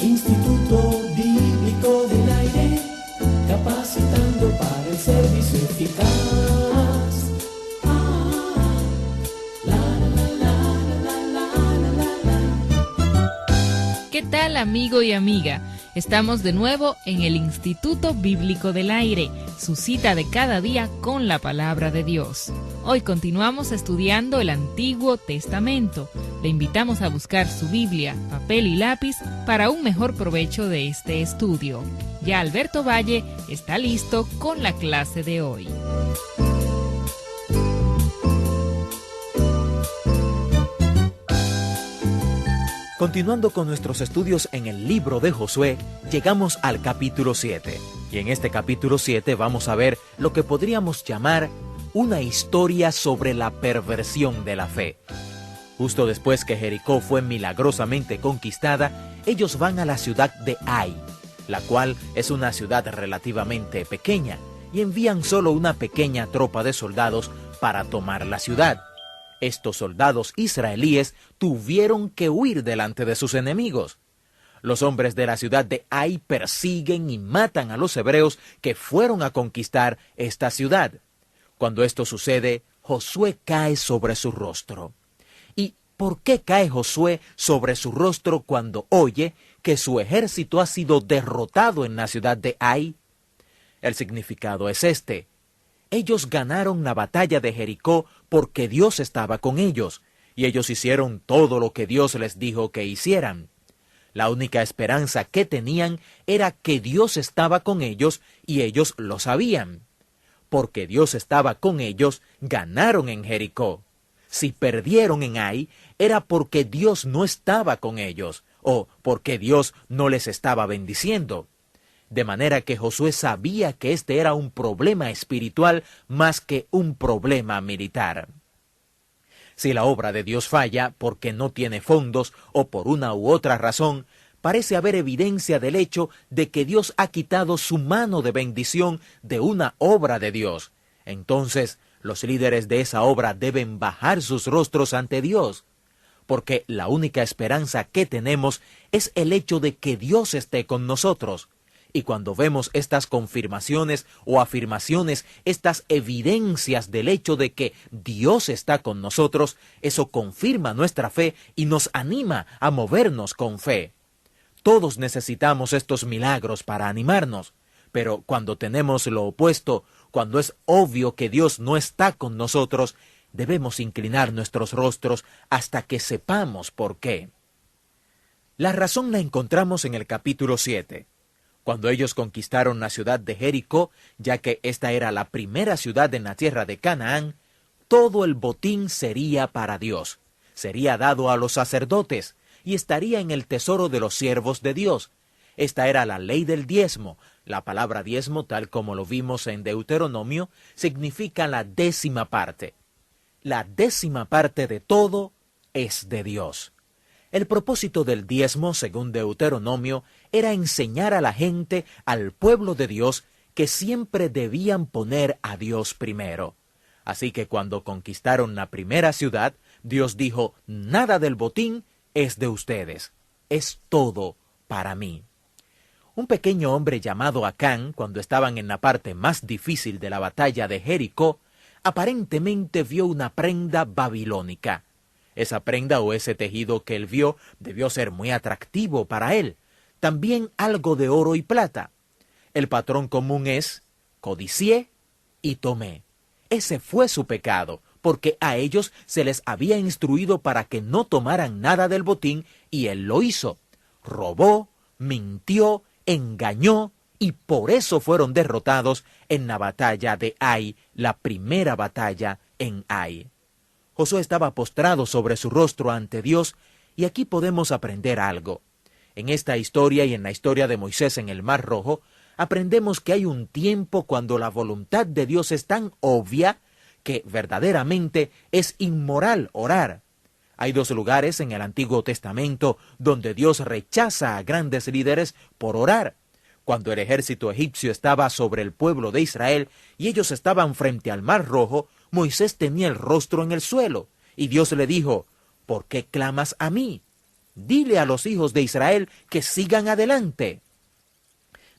Instituto Bíblico del Aire, capacitando para el servicio eficaz. ¿Qué tal, amigo y amiga? Estamos de nuevo en el Instituto Bíblico del Aire, su cita de cada día con la Palabra de Dios. Hoy continuamos estudiando el Antiguo Testamento. Le invitamos a buscar su Biblia, papel y lápiz para un mejor provecho de este estudio. Ya Alberto Valle está listo con la clase de hoy. Continuando con nuestros estudios en el libro de Josué, llegamos al capítulo 7. Y en este capítulo 7 vamos a ver lo que podríamos llamar una historia sobre la perversión de la fe. Justo después que Jericó fue milagrosamente conquistada, ellos van a la ciudad de Ai, la cual es una ciudad relativamente pequeña, y envían solo una pequeña tropa de soldados para tomar la ciudad. Estos soldados israelíes tuvieron que huir delante de sus enemigos. Los hombres de la ciudad de Ai persiguen y matan a los hebreos que fueron a conquistar esta ciudad. Cuando esto sucede, Josué cae sobre su rostro. ¿Y por qué cae Josué sobre su rostro cuando oye que su ejército ha sido derrotado en la ciudad de Ai? El significado es este. Ellos ganaron la batalla de Jericó porque Dios estaba con ellos, y ellos hicieron todo lo que Dios les dijo que hicieran. La única esperanza que tenían era que Dios estaba con ellos, y ellos lo sabían. Porque Dios estaba con ellos, ganaron en Jericó. Si perdieron en Ai, era porque Dios no estaba con ellos, o porque Dios no les estaba bendiciendo. De manera que Josué sabía que este era un problema espiritual más que un problema militar. Si la obra de Dios falla porque no tiene fondos o por una u otra razón, parece haber evidencia del hecho de que Dios ha quitado su mano de bendición de una obra de Dios. Entonces, los líderes de esa obra deben bajar sus rostros ante Dios, porque la única esperanza que tenemos es el hecho de que Dios esté con nosotros. Y cuando vemos estas confirmaciones o afirmaciones, estas evidencias del hecho de que Dios está con nosotros, eso confirma nuestra fe y nos anima a movernos con fe. Todos necesitamos estos milagros para animarnos, pero cuando tenemos lo opuesto, cuando es obvio que Dios no está con nosotros, debemos inclinar nuestros rostros hasta que sepamos por qué. La razón la encontramos en el capítulo 7. Cuando ellos conquistaron la ciudad de Jericó, ya que esta era la primera ciudad en la tierra de Canaán, todo el botín sería para Dios, sería dado a los sacerdotes, y estaría en el tesoro de los siervos de Dios. Esta era la ley del diezmo. La palabra diezmo, tal como lo vimos en Deuteronomio, significa la 10ª parte. La 10ª parte de todo es de Dios. El propósito del diezmo, según Deuteronomio, era enseñar a la gente, al pueblo de Dios, que siempre debían poner a Dios primero. Así que cuando conquistaron la primera ciudad, Dios dijo, nada del botín es de ustedes, es todo para mí. Un pequeño hombre llamado Acán, cuando estaban en la parte más difícil de la batalla de Jericó, aparentemente vio una prenda babilónica. Esa prenda o ese tejido que él vio debió ser muy atractivo para él. También algo de oro y plata. El patrón común es, codicié y tomé. Ese fue su pecado, porque a ellos se les había instruido para que no tomaran nada del botín, y él lo hizo. Robó, mintió, engañó, y por eso fueron derrotados en la batalla de Ai, la primera batalla en Ai. Josué estaba postrado sobre su rostro ante Dios, y aquí podemos aprender algo. En esta historia y en la historia de Moisés en el Mar Rojo, aprendemos que hay un tiempo cuando la voluntad de Dios es tan obvia que verdaderamente es inmoral orar. Hay 2 lugares en el Antiguo Testamento donde Dios rechaza a grandes líderes por orar. Cuando el ejército egipcio estaba sobre el pueblo de Israel y ellos estaban frente al Mar Rojo, Moisés tenía el rostro en el suelo, y Dios le dijo, ¿por qué clamas a mí? dile a los hijos de Israel que sigan adelante.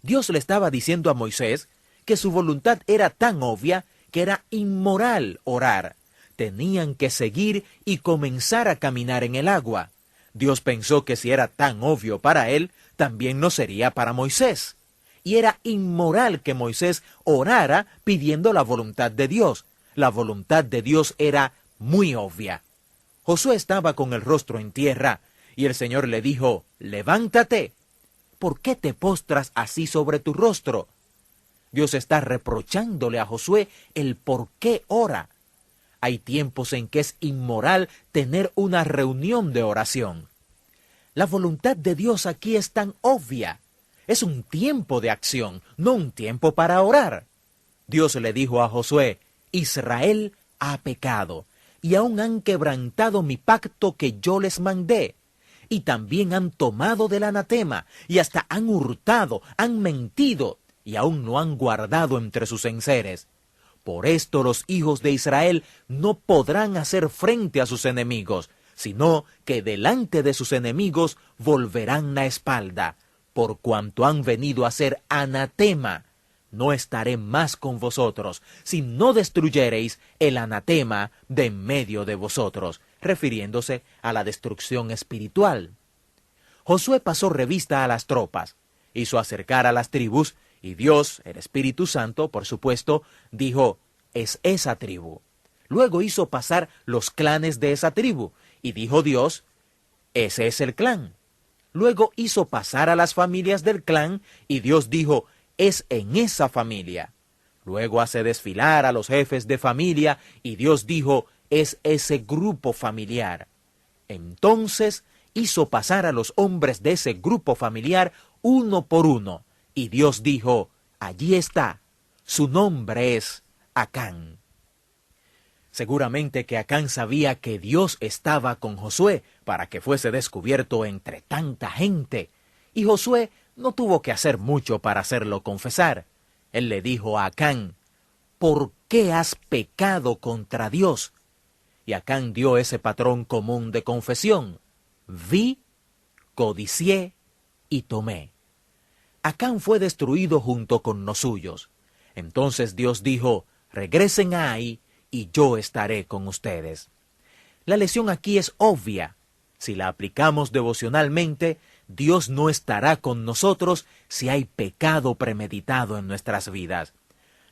Dios le estaba diciendo a Moisés que su voluntad era tan obvia que era inmoral orar. Tenían que seguir y comenzar a caminar en el agua. Dios pensó que si era tan obvio para él, también no sería para Moisés. Y era inmoral que Moisés orara pidiendo la voluntad de Dios. La voluntad de Dios era muy obvia. Josué estaba con el rostro en tierra, y el Señor le dijo, levántate. ¿Por qué te postras así sobre tu rostro? Dios está reprochándole a Josué el por qué ora. Hay tiempos en que es inmoral tener una reunión de oración. La voluntad de Dios aquí es tan obvia. Es un tiempo de acción, no un tiempo para orar. Dios le dijo a Josué, Israel ha pecado, y aún han quebrantado mi pacto que yo les mandé. Y también han tomado del anatema, y hasta han hurtado, han mentido, y aún no han guardado entre sus enseres. Por esto los hijos de Israel no podrán hacer frente a sus enemigos, sino que delante de sus enemigos volverán la espalda, por cuanto han venido a ser anatema. No estaré más con vosotros, si no destruyereis el anatema de en medio de vosotros, refiriéndose a la destrucción espiritual. Josué pasó revista a las tropas, hizo acercar a las tribus, y Dios, el Espíritu Santo, por supuesto, dijo, es esa tribu. Luego hizo pasar los clanes de esa tribu, y dijo Dios, ese es el clan. Luego hizo pasar a las familias del clan, y Dios dijo, es en esa familia. Luego hace desfilar a los jefes de familia, y Dios dijo, es ese grupo familiar. Entonces hizo pasar a los hombres de ese grupo familiar uno por uno, y Dios dijo, allí está, su nombre es Acán. Seguramente que Acán sabía que Dios estaba con Josué para que fuese descubierto entre tanta gente, y Josué no tuvo que hacer mucho para hacerlo confesar. Él le dijo a Acán, ¿por qué has pecado contra Dios? Y Acán dio ese patrón común de confesión, vi, codicié y tomé. Acán fue destruido junto con los suyos. Entonces Dios dijo, regresen a Ai, y yo estaré con ustedes. La lección aquí es obvia. Si la aplicamos devocionalmente, Dios no estará con nosotros si hay pecado premeditado en nuestras vidas.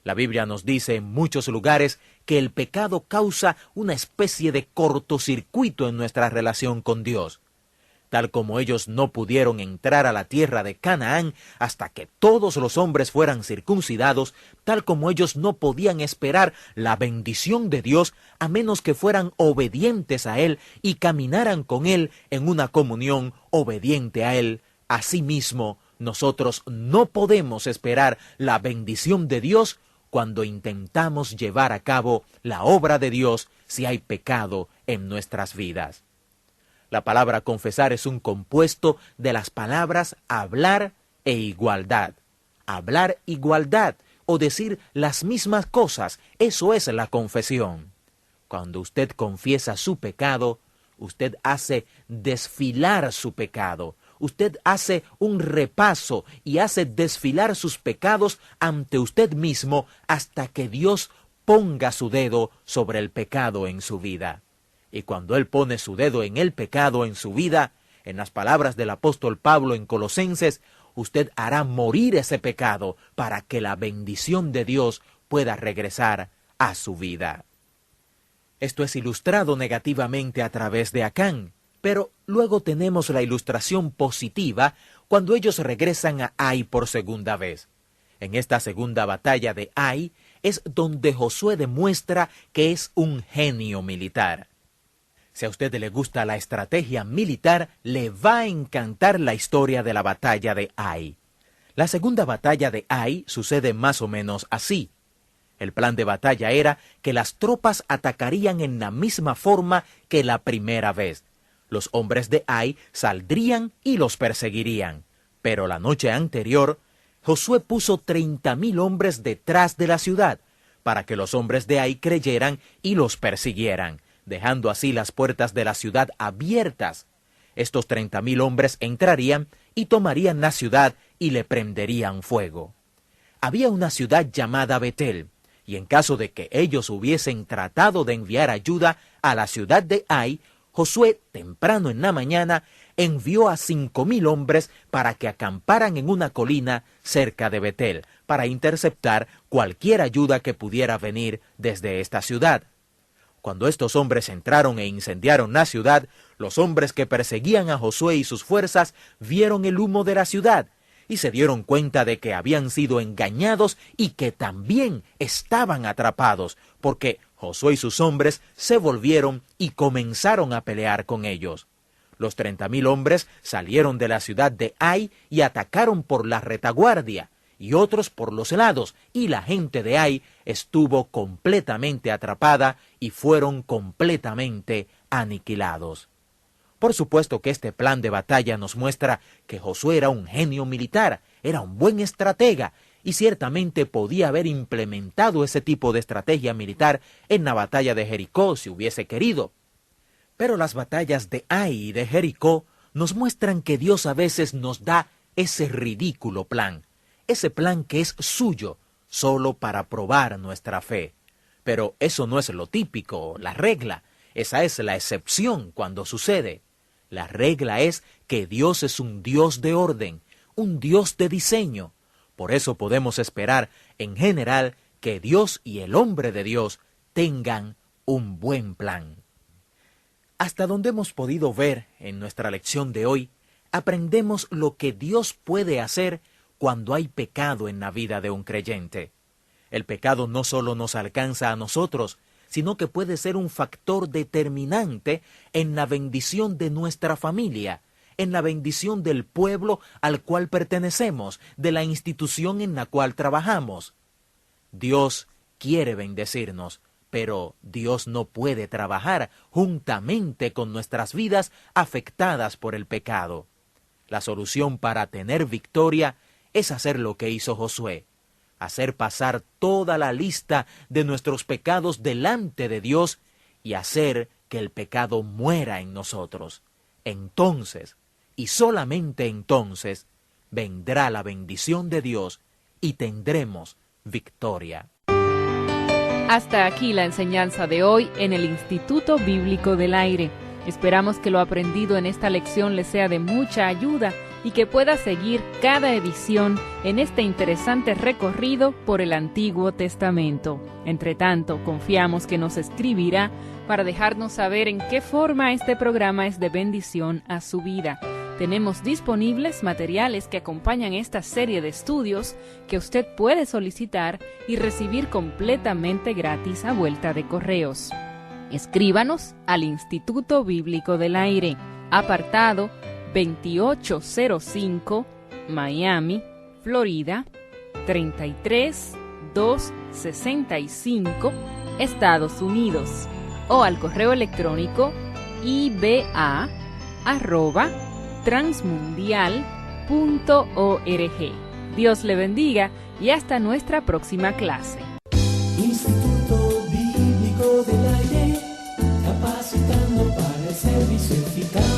La Biblia nos dice en muchos lugares que el pecado causa una especie de cortocircuito en nuestra relación con Dios. Tal como ellos no pudieron entrar a la tierra de Canaán hasta que todos los hombres fueran circuncidados, tal como ellos no podían esperar la bendición de Dios a menos que fueran obedientes a Él y caminaran con Él en una comunión obediente a Él, asimismo nosotros no podemos esperar la bendición de Dios cuando intentamos llevar a cabo la obra de Dios si hay pecado en nuestras vidas. La palabra confesar es un compuesto de las palabras hablar e igualdad. Hablar igualdad o decir las mismas cosas, eso es la confesión. Cuando usted confiesa su pecado, usted hace desfilar su pecado. Usted hace un repaso y hace desfilar sus pecados ante usted mismo hasta que Dios ponga su dedo sobre el pecado en su vida. Y cuando Él pone su dedo en el pecado en su vida, en las palabras del apóstol Pablo en Colosenses, usted hará morir ese pecado para que la bendición de Dios pueda regresar a su vida. Esto es ilustrado negativamente a través de Acán, pero luego tenemos la ilustración positiva cuando ellos regresan a Ai por segunda vez. En esta segunda batalla de Ai es donde Josué demuestra que es un genio militar. Si a usted le gusta la estrategia militar, le va a encantar la historia de la batalla de Ai. La segunda batalla de Ai sucede más o menos así. El plan de batalla era que las tropas atacarían en la misma forma que la primera vez. Los hombres de Ai saldrían y los perseguirían. Pero la noche anterior, Josué puso 30,000 hombres detrás de la ciudad, para que los hombres de Ai creyeran y los persiguieran, dejando así las puertas de la ciudad abiertas. Estos 30,000 hombres entrarían y tomarían la ciudad y le prenderían fuego. Había una ciudad llamada Betel, y en caso de que ellos hubiesen tratado de enviar ayuda a la ciudad de Ai, Josué, temprano en la mañana, envió a 5,000 hombres para que acamparan en una colina cerca de Betel, para interceptar cualquier ayuda que pudiera venir desde esta ciudad. Cuando estos hombres entraron e incendiaron la ciudad, los hombres que perseguían a Josué y sus fuerzas vieron el humo de la ciudad y se dieron cuenta de que habían sido engañados y que también estaban atrapados, porque Josué y sus hombres se volvieron y comenzaron a pelear con ellos. Los 30,000 hombres salieron de la ciudad de Ai y atacaron por la retaguardia, y otros por los lados, y la gente de Ai estuvo completamente atrapada y fueron completamente aniquilados. Por supuesto que este plan de batalla nos muestra que Josué era un genio militar, era un buen estratega, y ciertamente podía haber implementado ese tipo de estrategia militar en la batalla de Jericó si hubiese querido. Pero las batallas de Ai y de Jericó nos muestran que Dios a veces nos da ese ridículo plan, ese plan que es suyo, solo para probar nuestra fe. Pero eso no es lo típico, la regla. Esa es la excepción cuando sucede. La regla es que Dios es un Dios de orden, un Dios de diseño. Por eso podemos esperar, en general, que Dios y el hombre de Dios tengan un buen plan. Hasta donde hemos podido ver en nuestra lección de hoy, aprendemos lo que Dios puede hacer cuando hay pecado en la vida de un creyente. El pecado no solo nos alcanza a nosotros, sino que puede ser un factor determinante en la bendición de nuestra familia, en la bendición del pueblo al cual pertenecemos, de la institución en la cual trabajamos. Dios quiere bendecirnos, pero Dios no puede trabajar juntamente con nuestras vidas afectadas por el pecado. La solución para tener victoria es hacer lo que hizo Josué, hacer pasar toda la lista de nuestros pecados delante de Dios y hacer que el pecado muera en nosotros. Entonces, y solamente entonces, vendrá la bendición de Dios y tendremos victoria. Hasta aquí la enseñanza de hoy en el Instituto Bíblico del Aire. Esperamos que lo aprendido en esta lección le sea de mucha ayuda y que pueda seguir cada edición en este interesante recorrido por el Antiguo Testamento. Entre tanto, confiamos que nos escribirá para dejarnos saber en qué forma este programa es de bendición a su vida. Tenemos disponibles materiales que acompañan esta serie de estudios que usted puede solicitar y recibir completamente gratis a vuelta de correos. Escríbanos al Instituto Bíblico del Aire, apartado 2805, Miami, Florida, 33265, Estados Unidos, o al correo electrónico iba@transmundial.org. Dios le bendiga y hasta nuestra próxima clase. Instituto Bíblico del Aire, capacitando para el servicio eficaz.